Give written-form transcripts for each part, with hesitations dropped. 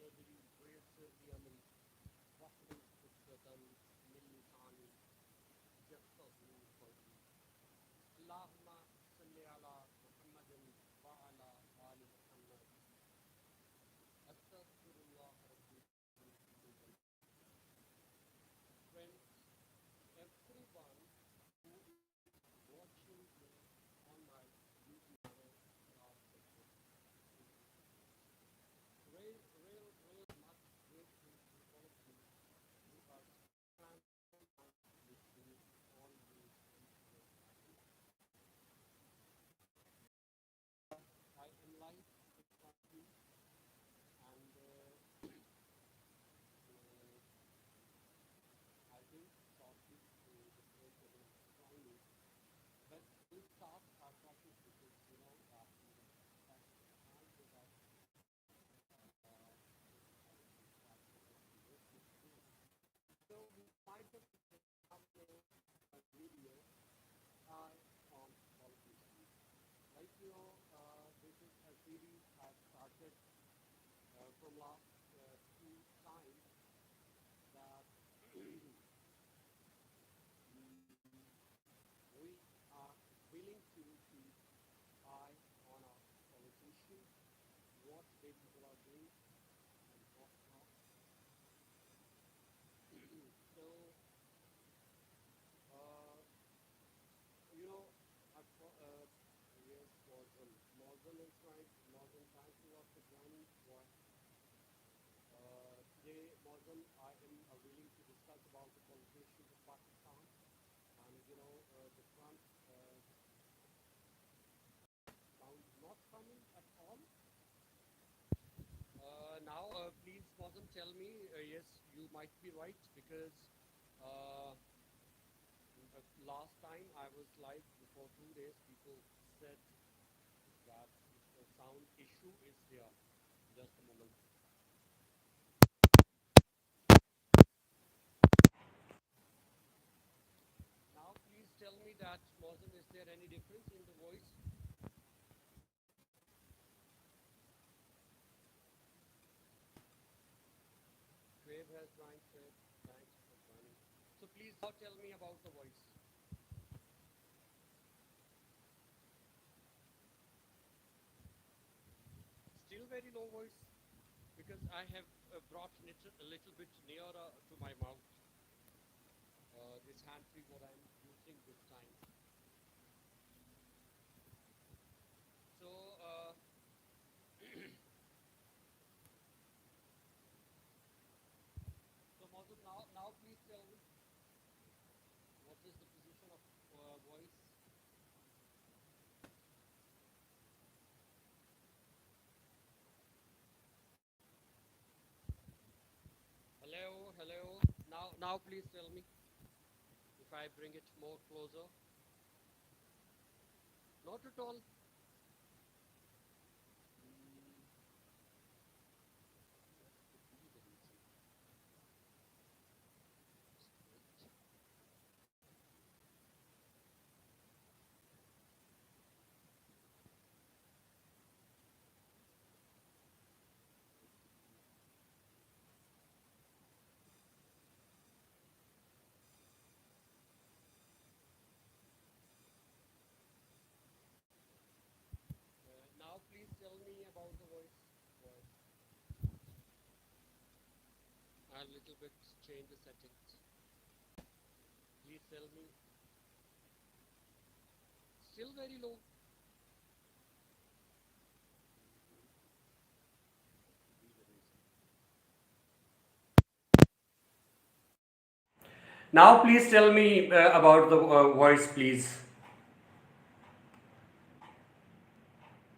تدري ويسر لي أمري واحلل عقدة من لساني يفقهوا قولي اللهم صل على محمد وعلى آل محمد أستغفر الله ربي من كل ذنب. Friends, everyone who is watching me on my YouTube channel last session, real much grateful to all of you who are spending time with me always each and every day. I am live in front of you, and I think shortly the page are going to join me. But we'll start our topic because you know that we have spent time with us with politics that we work with today. So you might have seen the thumbnail of my video on politics. Like you know, this is a series I started from last few times that we are willing to keep eye on our politicians, what they people are doing and what not. So, uh, you know, yes, Morgan. Morgan is right. Morgan, thank you a lot for joining. Today, Morgan, I am willing to discuss about the politicians of Pakistan and, you know, the front sound not coming at all. Now, please, Morgan, tell me, yes, you might be right because uh, last time I was live before 2 days, people said that the sound issue is there. Just a moment. Now, please tell me that, Morgan, is there any difference in the voice? Crave has joined. Crave, thanks for joining. So please now tell me about the voice. Still very low voice because I have brought it a little bit nearer to my mouth. This hand free what I'm using this time. So so Madhu, now please tell me what is the position of voice. Hello, hello. Now please tell me if I bring it more closer. Not at all. What could be the reason? Just wait. Now please tell me about the voice. Voice. I'll little bit change the settings. Please tell me. Still very low. Now please tell me about the voice, please.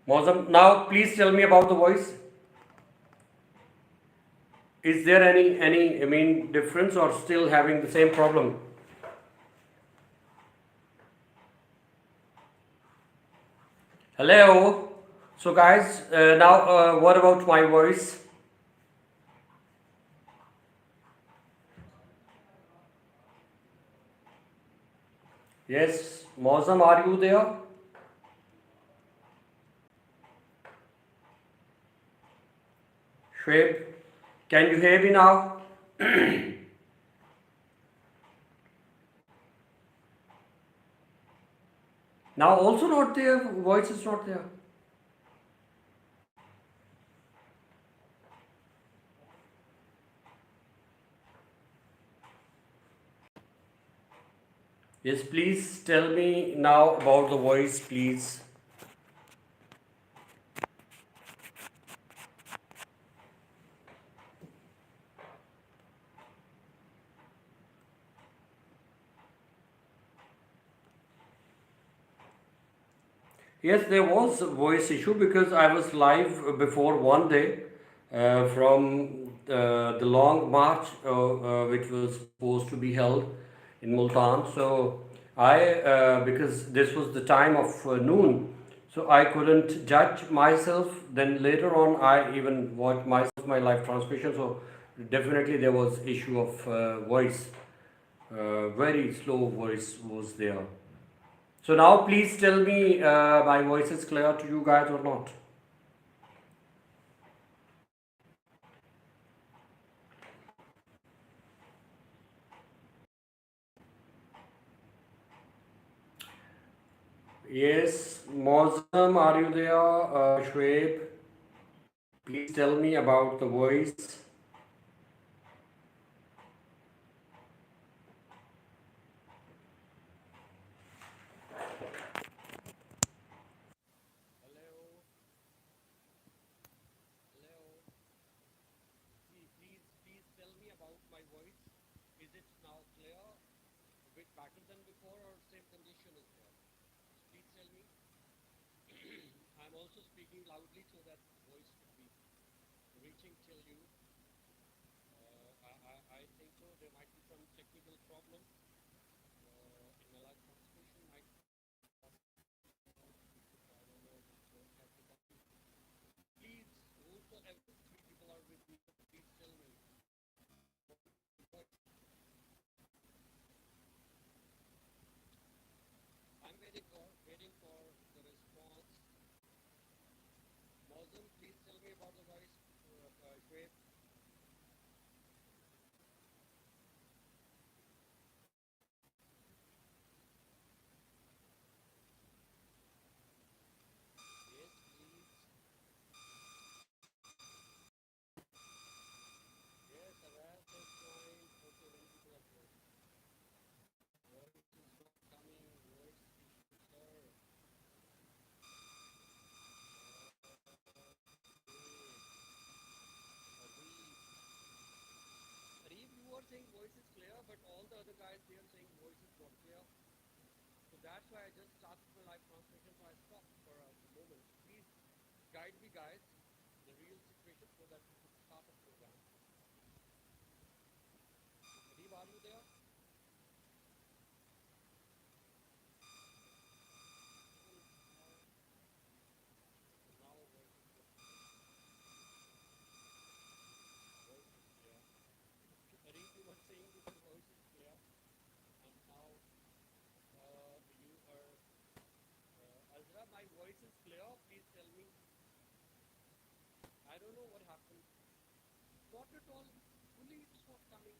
Mozam, now please tell me about the voice. Is there any I mean difference or still having the same problem? Hello. So guys, now what about my voice? Yes, Mozam, are you there? Shweb. Can you hear me now? Now also not there. Voice is not there. Yes, please tell me now about the voice, please. Yes, there was a voice issue because I was live before one day from the long march which was supposed to be held in Multan. So because this was the time of noon, so I couldn't judge myself. Then later on, I even watched myself my live transmission. So definitely there was issue of voice. Very slow voice was there. So now please tell me my voice is clear to you guys or not. Yes, Mozam, are you there? Shweb, please tell me about the voice. Hello, hello. Please tell me about my voice. Is it now clear? A bit better than before, or same condition is there? Please tell me. I'm also speaking loudly so that voice could be reaching till you. I think so. There might be some technical problem in the live transmission. Might I don't know. Don't have to copy. Please, whosoever three people are with me, please tell me. But I'm waiting for the response. Mozum, please tell me about the voice. Shweb. Yes, please. Yes, Avas has joined. Okay, many people have joined. Voice is not coming. Voice issue, sir. Reeve, you were saying voice is clear, but all the other guys they are saying voice is not clear. So that's why I just started the live transmission. So I stopped for a moment. Please guide me, guys, the real situation so that we could start the program. Reeve, are you there? Now voice is clear. Voice is clear. Reeve, you were saying that the voice is clear, and now you are. Azra, my voice is clear. Please tell me. I don't know what happened. Not at all. Fully, it's not coming.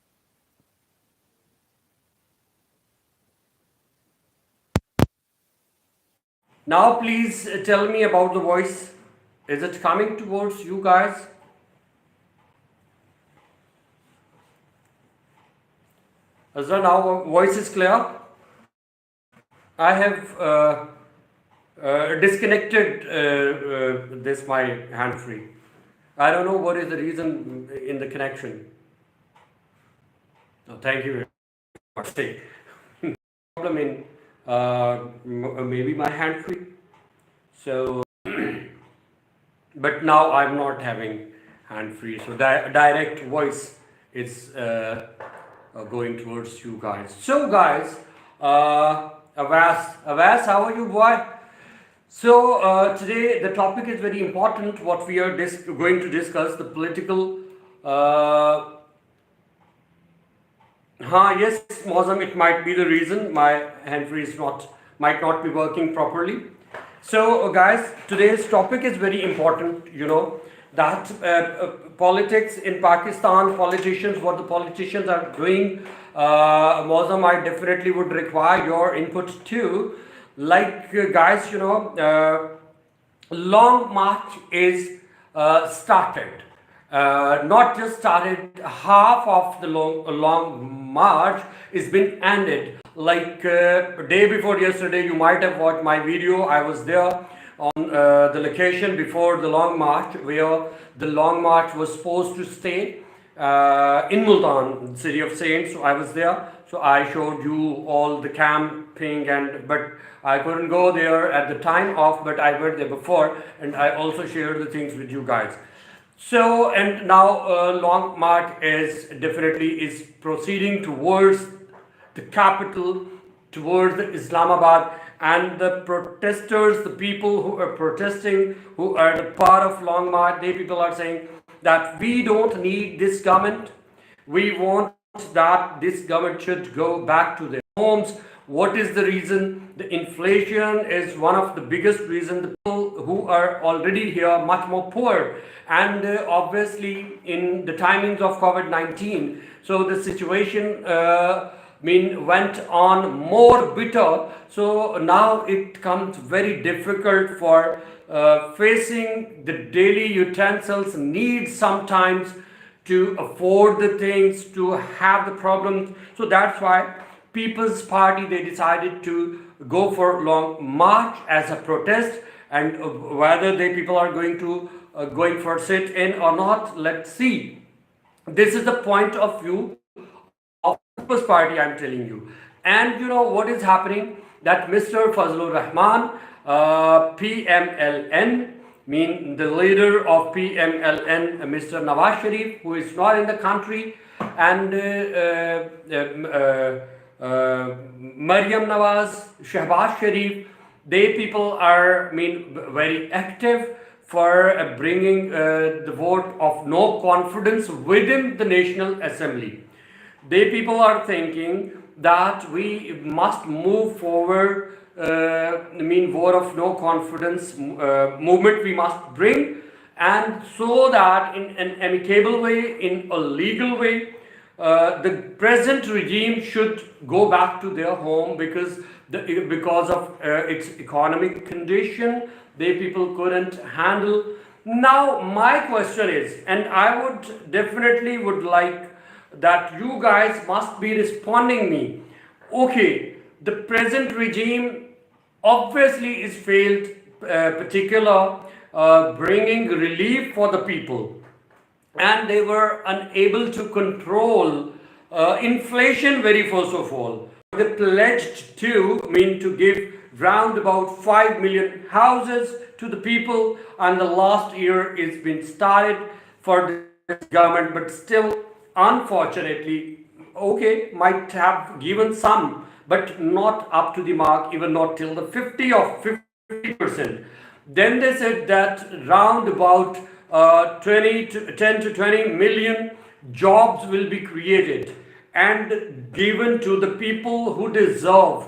Now please tell me about the voice. Is it coming towards you guys? Azra, now voice is clear. I have disconnected this my hand free. I don't know what is the reason in the connection. No, thank you very much. Say, problem in maybe my hand free. So, but now I'm not having hand free. So direct voice is going towards you guys. So guys, Avas, how are you, boy? So today the topic is very important. What we are going to discuss the political. Yes, Mozam, it might be the reason my hand free is not might not be working properly. So, guys, today's topic is very important. That politics in Pakistan, politicians, what the politicians are doing. Mozam, I definitely would require your input too. Like, guys, long march is started. Not just started, half of the long march is been ended. Like day before yesterday, you might have watched my video. I was there on the location before the long march, where the long march was supposed to stay in Multan, city of saints. So I was there. So I showed you all the camping, but I couldn't go there at the time of, but I went there before, and I also shared the things with you guys. So, and now Long March is proceeding towards the capital, towards the Islamabad, and the protesters, the people who are protesting, who are the part of Long March, they people are saying that we don't need this government. We want that this government should go back to their homes. What is the reason? The inflation is one of the biggest reasons. The people who are already here much more poor, and obviously in the timings of COVID-19, so the situation went on more bitter. So now it comes very difficult for facing the daily utensils needs sometimes, to afford the things, to have the problems. So that's why People's Party, they decided to go for long march as a protest, and whether they people are going for sit in or not, let's see. This is the point of view of People's Party, I'm telling you. And you know what is happening? That Mr. Fazlur Rahman, PMLN, the leader of PMLN, Mr. Nawaz Sharif, who is not in the country, and Maryam Nawaz, Shehbaz Sharif, they people are very active for bringing the vote of no confidence within the National Assembly. They people are thinking that we must move forward, vote of no confidence movement we must bring, and so that in an amicable way, in a legal way, the present regime should go back to their home, because of its economic condition, they people couldn't handle. Now my question is, and I would definitely would like that you guys must be responding me. Okay, the present regime obviously is failed, particular bringing relief for the people, and they were unable to control inflation very first of all. They pledged to give round about 5 million houses to the people, and the last year it's been started for this government, but still, unfortunately, okay, might have given some, but not up to the mark, even not till the 50%. Then they said that round about 10 to 20 million jobs will be created and given to the people who deserve.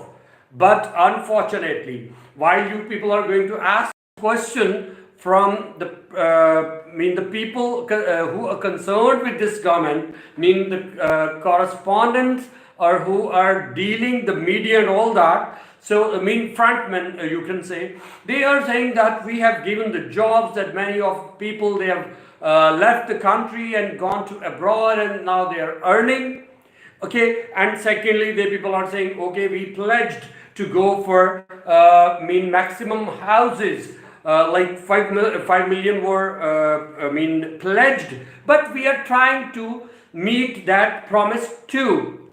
But unfortunately, while you people are going to ask question from the people who are concerned with this government, the correspondents, or who are dealing the media and all that. So frontmen, you can say, they are saying that we have given the jobs, that many of people, they have left the country and gone to abroad, and now they are earning. Okay, and secondly, the people are saying, okay, we pledged to go for maximum houses, like 5 million were pledged, but we are trying to meet that promise too,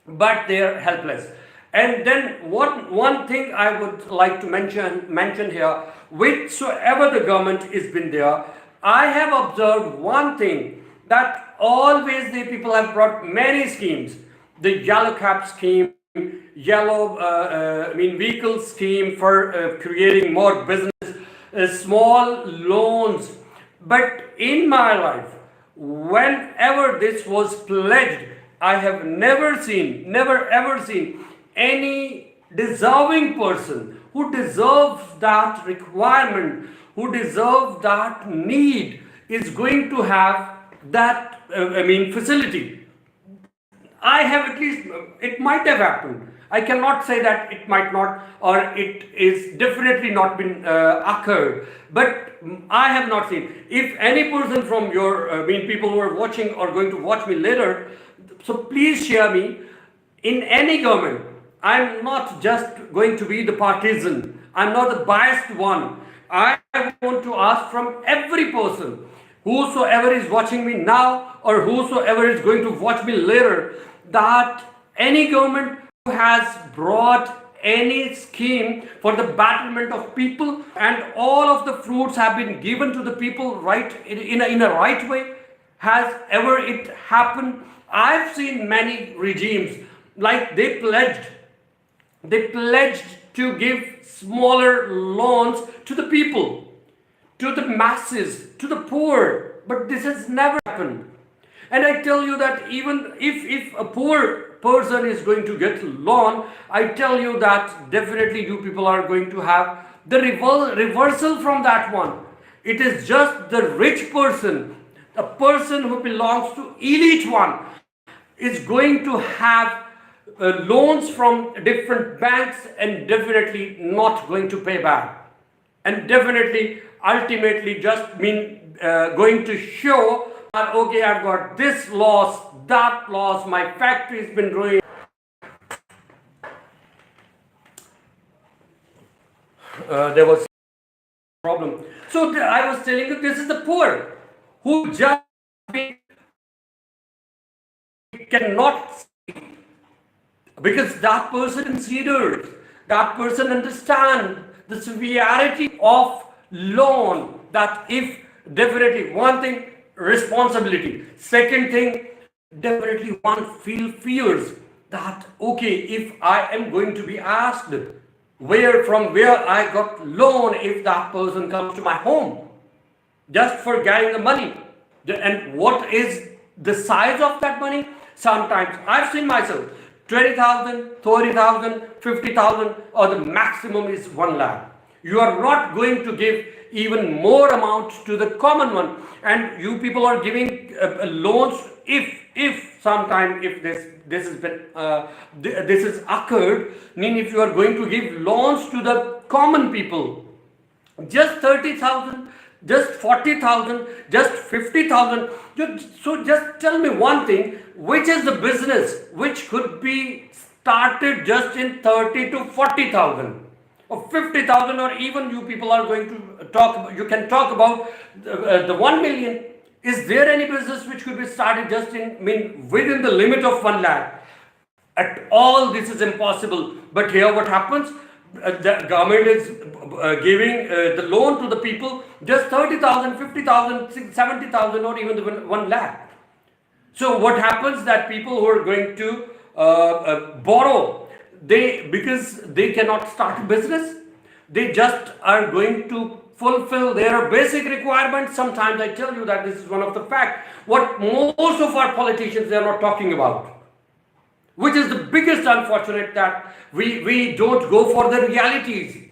but they are helpless. And then one thing I would like to mention here, whichsoever the government has been there, I have observed one thing, that always the people have brought many schemes. The yellow cap scheme, yellow vehicle scheme for creating more business, small loans. But in my life, whenever this was pledged, I have never ever seen any deserving person who deserves that requirement, who deserves that need, is going to have that, facility. I have at least, it might have happened. I cannot say that it might not, or it is definitely not been occurred. But I have not seen. If any person from your, people who are watching or going to watch me later, so please share me in any government. I'm not just going to be the partisan. I'm not the biased one. I want to ask from every person, whosoever is watching me now or whosoever is going to watch me later, that any government who has brought any scheme for the betterment of people and all of the fruits have been given to the people right in a right way, has ever it happened? I've seen many regimes like they pledged to give smaller loans to the people, to the masses, to the poor, but this has never happened. And I tell you that even if a poor person is going to get loan, I tell you that definitely you people are going to have the reversal from that one. It is just the rich person, a person who belongs to elite one, is going to have loans from different banks and definitely not going to pay back, and definitely ultimately just going to show that, okay, I've got this loss, that loss, my factory's been ruined. There was a problem. So I was telling you, this is the poor who just cannot see, because that person considers, that person understands the severity of loan, that if definitely one thing, responsibility, second thing, definitely one fears that, okay, if I am going to be asked from where I got loan, if that person comes to my home just for getting the money, and what is the size of that money? Sometimes I've seen myself 20,000, 30,000, 50,000, or the maximum is 1 lakh. You are not going to give even more amount to the common one, and you people are giving loans. If sometime if this has been this has occurred, if you are going to give loans to the common people, just 30,000, just 40,000, just 50,000. So just tell me one thing, which is the business which could be started just in 30 to 40,000 or 50,000, or even you people are going to talk, you can talk about the 1 million. Is there any business which could be started just within the limit of 1 lakh? At all, this is impossible. But here what happens? The government is giving the loan to the people just 30,000, 50,000, 70,000, or even the 1 lakh. So what happens that people who are going to borrow, because they cannot start a business, they just are going to fulfill their basic requirements. Sometimes I tell you that this is one of the facts what most of our politicians, they are not talking about, which is the biggest unfortunate, that we don't go for the realities.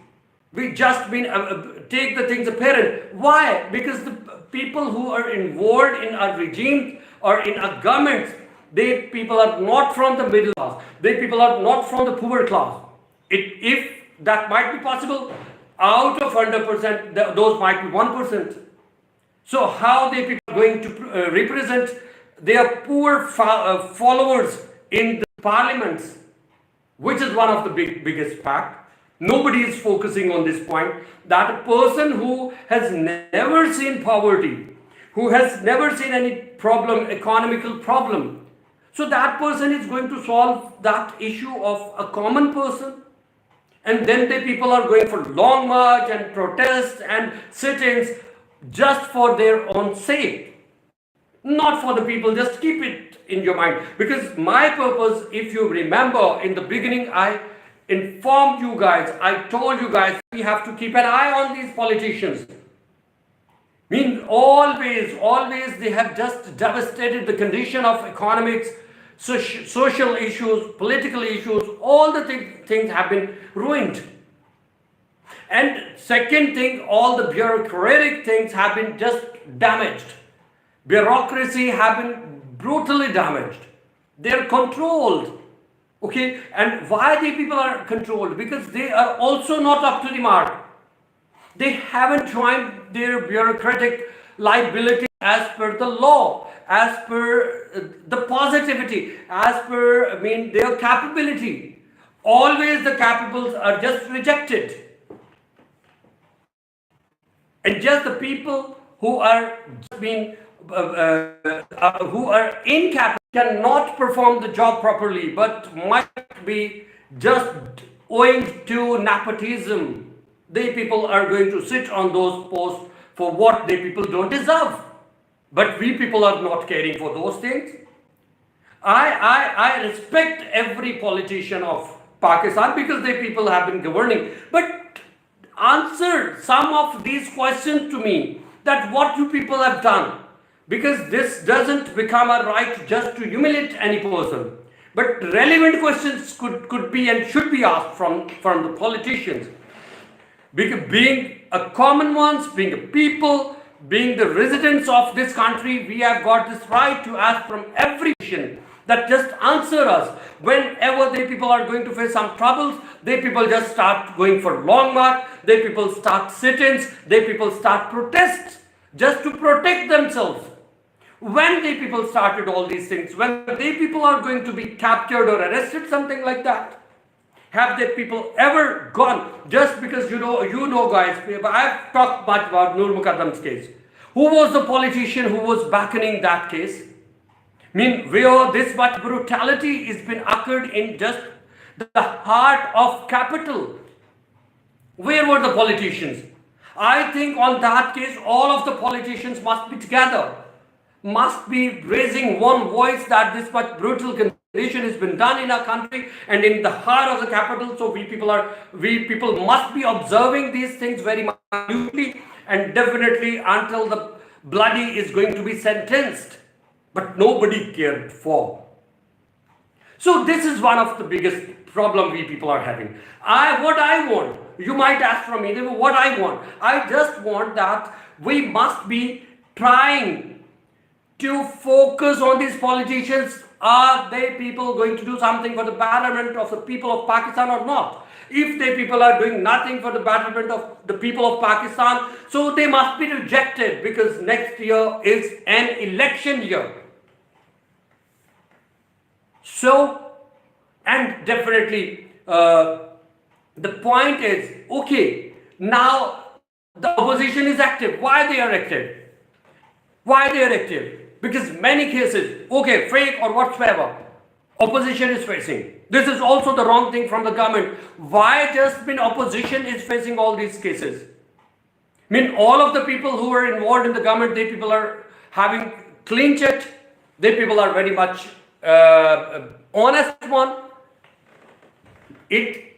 We just take the things apparent. Why? Because the people who are involved in our regime or in our governments, they people are not from the middle class. They people are not from the poor class. If that might be possible, out of 100%, those might be 1%. So how they people are going to represent their poor followers in the parliaments, which is one of the biggest fact. Nobody is focusing on this point, that a person who has never seen poverty, who has never seen any problem, economical problem, so that person is going to solve that issue of a common person. And then the people are going for long march and protests and sit-ins just for their own sake, not for the people. Just keep it in your mind, because my purpose, if you remember in the beginning, I informed you guys, I told you guys, we have to keep an eye on these politicians. Always they have just devastated the condition of economics, social issues, political issues, all the things have been ruined. And second thing, all the bureaucratic things have been just damaged. Bureaucracy have been brutally damaged. They're controlled. Okay, and why the people are controlled? Because they are also not up to the mark. They haven't joined their bureaucratic liability as per the law, as per the positivity, as per, their capability. Always the capables are just rejected. And just the people who are who are incapable cannot perform the job properly, but might be just owing to nepotism. They people are going to sit on those posts for what they people don't deserve. But we people are not caring for those things. I respect every politician of Pakistan because they people have been governing. But answer some of these questions to me, that what you people have done. Because this doesn't become a right just to humiliate any person. But relevant questions could be and should be asked from the politicians. Being a common ones, being a people, being the residents of this country, we have got this right to ask from every nation that just answer us. Whenever they people are going to face some troubles, they people just start going for long march, they people start sit-ins, they people start protests just to protect themselves. When they people started all these things, when they people are going to be captured or arrested, something like that, have they people ever gone just because you know guys, I've talked much about Noor Muqaddam's case. Who was the politician who was backing that case? Where this much brutality has been occurred in just the heart of capital. Where were the politicians? I think on that case, all of the politicians must be together, must be raising one voice that this much brutal condition has been done in our country and in the heart of the capital. So we people must be observing these things very minutely and definitely until the bloody is going to be sentenced. But nobody cared for. So this is one of the biggest problem we people are having. What I want, you might ask from me, what I want. I just want that we must be trying to focus on these politicians. Are they people going to do something for the betterment of the people of Pakistan or not? If they people are doing nothing for the betterment of the people of Pakistan, so they must be rejected, because next year is an election year. So, and definitely the point is, okay, now the opposition is active. Why they are active? Why they are active? Because many cases, okay, fake or whatsoever, opposition is facing. This is also the wrong thing from the government. Why just opposition is facing all these cases? All of the people who are involved in the government, they people are having clean chit. They people are very much honest one. It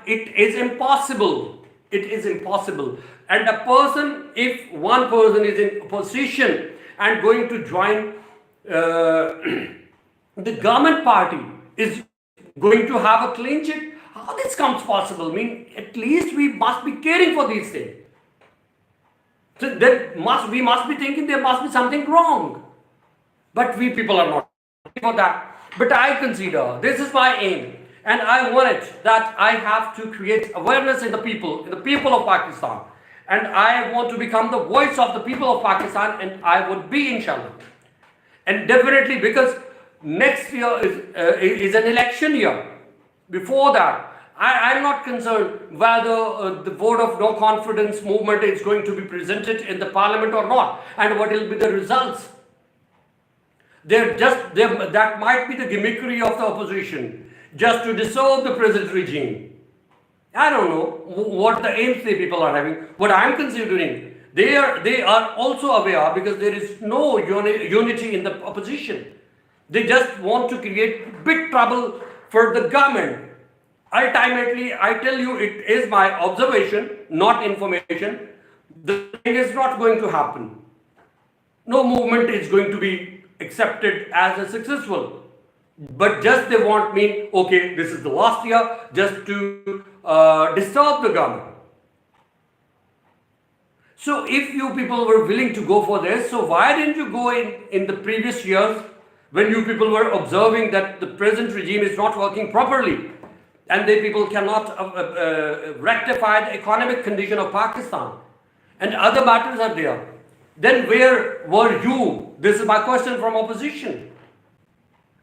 is impossible. It is impossible. And a person, if one person is in opposition and going to join the government party, is going to have a clean chit, how this comes possible? At least we must be caring for these things. So we must be thinking there must be something wrong. But we people are not for that. But I consider, this is my aim, and I want it, that I have to create awareness in the people of Pakistan. And I want to become the voice of the people of Pakistan, and I would be, inshallah. And definitely, because next year is an election year. Before that, I'm not concerned whether the vote of no confidence movement is going to be presented in the parliament or not, and what will be the results. That might be the gimmickry of the opposition, just to dissolve the present regime. I don't know what the aims the people are having. What I'm considering, they are also aware, because there is no unity in the opposition. They just want to create big trouble for the government. Ultimately, I tell you, it is my observation, not information. The thing is not going to happen. No movement is going to be accepted as a successful. But just they want okay, this is the last year, just to disturb the government. So if you people were willing to go for this, so why didn't you go in the previous years when you people were observing that the present regime is not working properly and the people cannot rectify the economic condition of Pakistan and other matters are there? Then where were you? This is my question from opposition.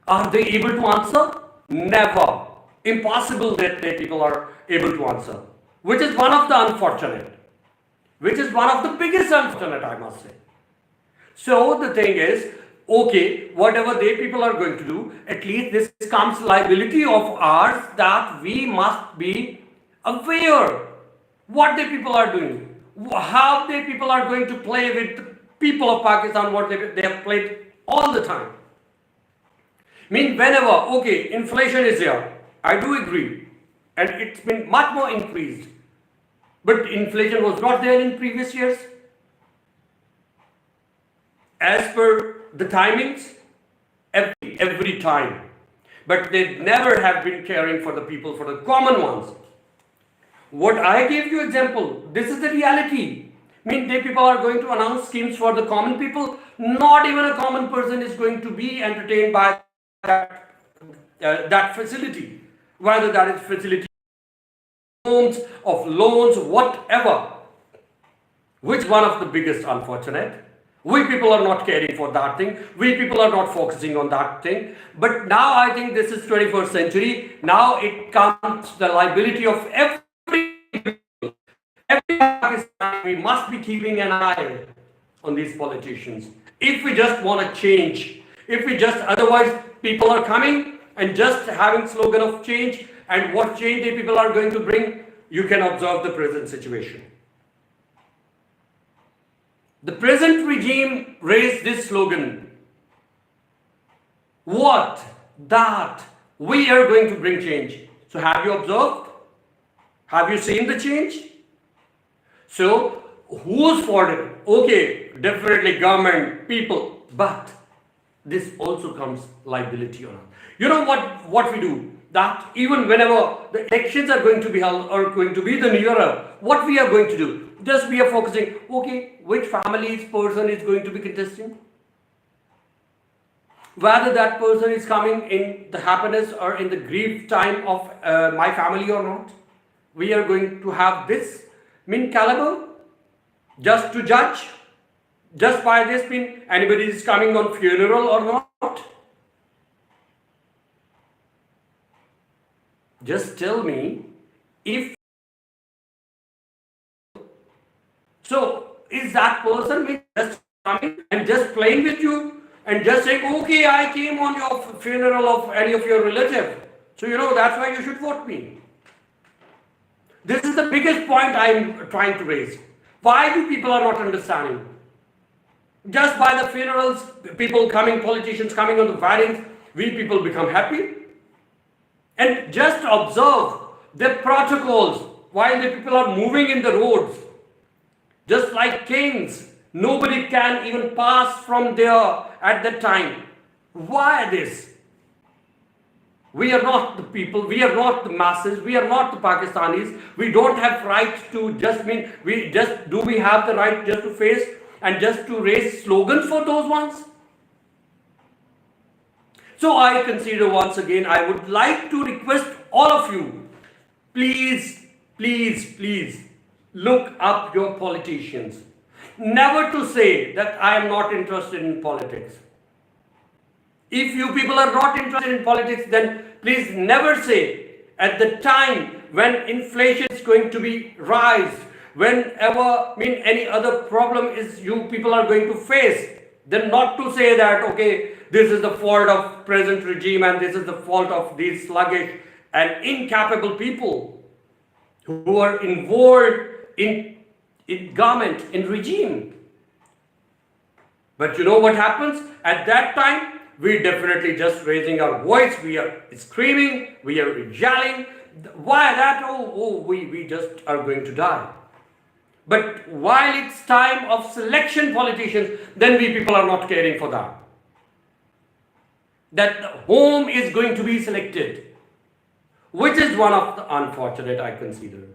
Are they able to answer? Never. Impossible that the people are able to answer. Which is one of the unfortunate. Which is one of the biggest unfortunate, I must say. So the thing is, okay, whatever they people are going to do, at least this comes liability of ours that we must be aware what the people are doing, how the people are going to play with the people of Pakistan, what they have played all the time. I mean, whenever, okay, inflation is there, I do agree, and it's been much more increased, but inflation was not there in previous years. As per the timings, every time. But they never have been caring for the people, for the common ones. What I gave you example, this is the reality. I mean, they people are going to announce schemes for the common people. Not even a common person is going to be entertained by that facility. Whether that is facility homes, of loans, whatever. Which one of the biggest unfortunate? We people are not caring for that thing. We people are not focusing on that thing. But now I think this is 21st century. Now it comes the liability of every Pakistani. We must be keeping an eye on these politicians. If we just want to change, if we just otherwise people are coming and just having slogan of change, and what change the people are going to bring, you can observe the present situation. The present regime raised this slogan. What? That we are going to bring change. So have you observed? Have you seen the change? So whose fault is it? Okay, definitely government, people, but this also comes liability on us. You know what we do? That even whenever the elections are going to be held or going to be the nearer, what we are going to do? Just we are focusing, okay, which family's person is going to be contesting? Whether that person is coming in the happiness or in the grief time of my family or not. We are going to have this mean caliber just to judge. Just by this mean anybody is coming on funeral or not. Just tell me if so is that person just coming and just playing with you and just saying, okay, I came on your funeral of any of your relative. So that's why you should vote me. This is the biggest point I'm trying to raise. Why do people are not understanding? Just by the funerals, people coming, politicians coming on the weddings, we people become happy. And just observe the protocols while the people are moving in the roads. Just like kings, nobody can even pass from there at that time. Why this? We are not the people, we are not the masses, we are not the Pakistanis. We don't have right to do we have the right just to face and just to raise slogans for those ones? So I consider once again, I would like to request all of you, please, please, please, look up your politicians. Never to say that I am not interested in politics. If you people are not interested in politics, then please never say at the time when inflation is going to be rise, whenever any other problem is you people are going to face, then not to say that, okay, this is the fault of present regime and this is the fault of these sluggish and incapable people who are involved in government, in regime. But you know what happens? At that time, we definitely just raising our voice, we are screaming, we are yelling. Why that? We just are going to die. But while it's time of selection politicians, then we people are not caring for that. That whom is going to be selected, which is one of the unfortunate I consider.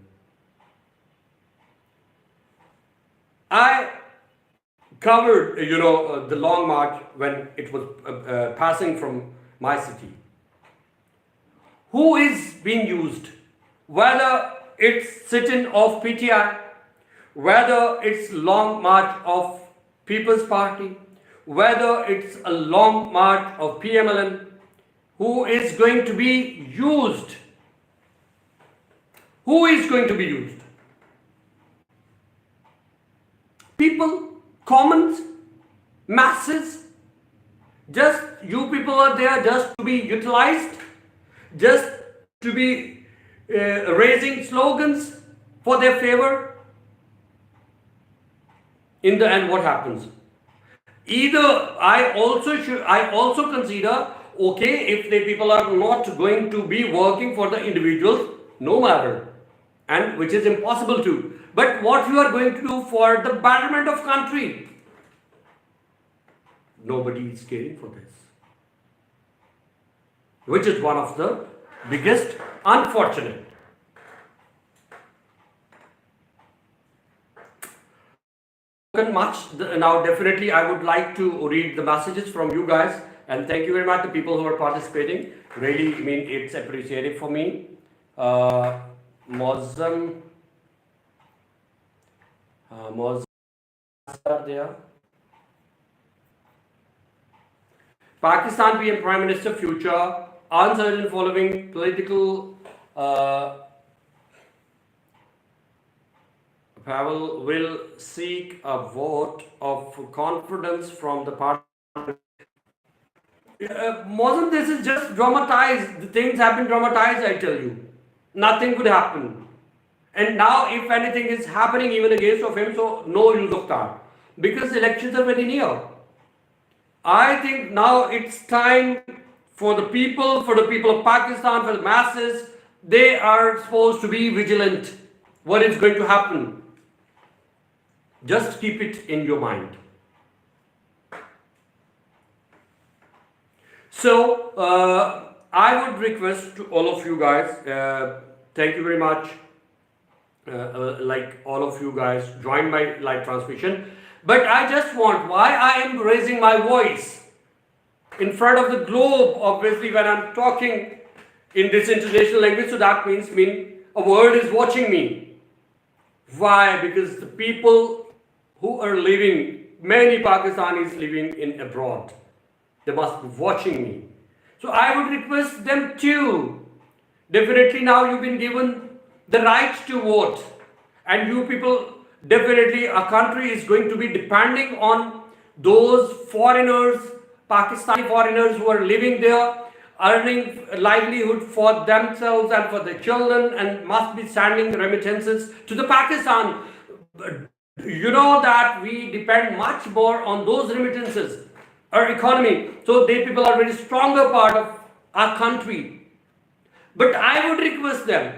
I covered, the long march when it was passing from my city. Who is being used? Whether it's sit-in of PTI, whether it's long march of People's Party, whether it's a long march of PMLN, who is going to be used? Who is going to be used? People, commons, masses, just you people are there just to be utilized, just to be raising slogans for their favor. In the end, what happens? Either I also consider, okay, if the people are not going to be working for the individuals, no matter, and which is impossible to. But what you are going to do for the betterment of country? Nobody is caring for this, which is one of the biggest unfortunate. Much now, definitely I would like to read the messages from you guys, and thank you very much the people who are participating. Really, I mean, it's appreciated for me. Mozam are there. Pakistan PM Prime Minister future uncertain following political Pavel will seek a vote of confidence from the party. Mozam, this is just dramatized. The things have been dramatized, I tell you. Nothing could happen. And now, if anything is happening even against of him, so no use of that. Because elections are very near. I think now it's time for the people of Pakistan, for the masses. They are supposed to be vigilant. What is going to happen? Just keep it in your mind. So, I would request to all of you guys, thank you very much, like all of you guys join my live transmission. But I just want, why I am raising my voice in front of the globe, obviously when I'm talking in this international language, so that means a world is watching me. Why? Because the people who are living, many Pakistanis living in abroad, they must be watching me. So I would request them too. Definitely now you've been given the right to vote. And you people, definitely a country is going to be depending on those foreigners, Pakistani foreigners who are living there, earning livelihood for themselves and for their children, and must be sending remittances to the Pakistan. You know that we depend much more on those remittances, our economy. So they people are very stronger part of our country. But I would request them,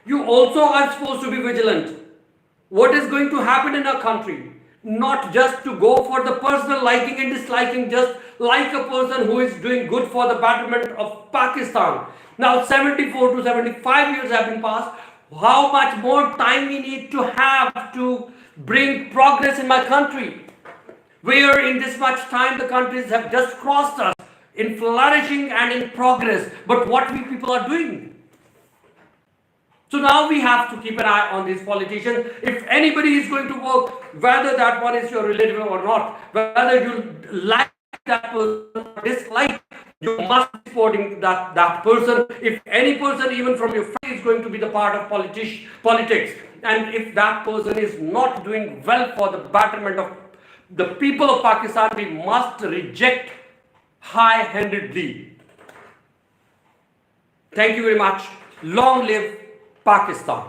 you also are supposed to be vigilant. What is going to happen in our country? Not just to go for the personal liking and disliking, just like a person who is doing good for the betterment of Pakistan. Now 74 to 75 years have been passed. How much more time we need to have to bring progress in my country? Where in this much time the countries have just crossed us in flourishing and in progress. But what we people are doing? So now we have to keep an eye on these politicians. If anybody is going to work, whether that one is your relative or not, whether you like that person or dislike, you must be supporting that person. If any person, even from your family, is going to be the part of politics, and if that person is not doing well for the betterment of the people of Pakistan, we must reject high-handedly. Thank you very much. Long live Pakistan.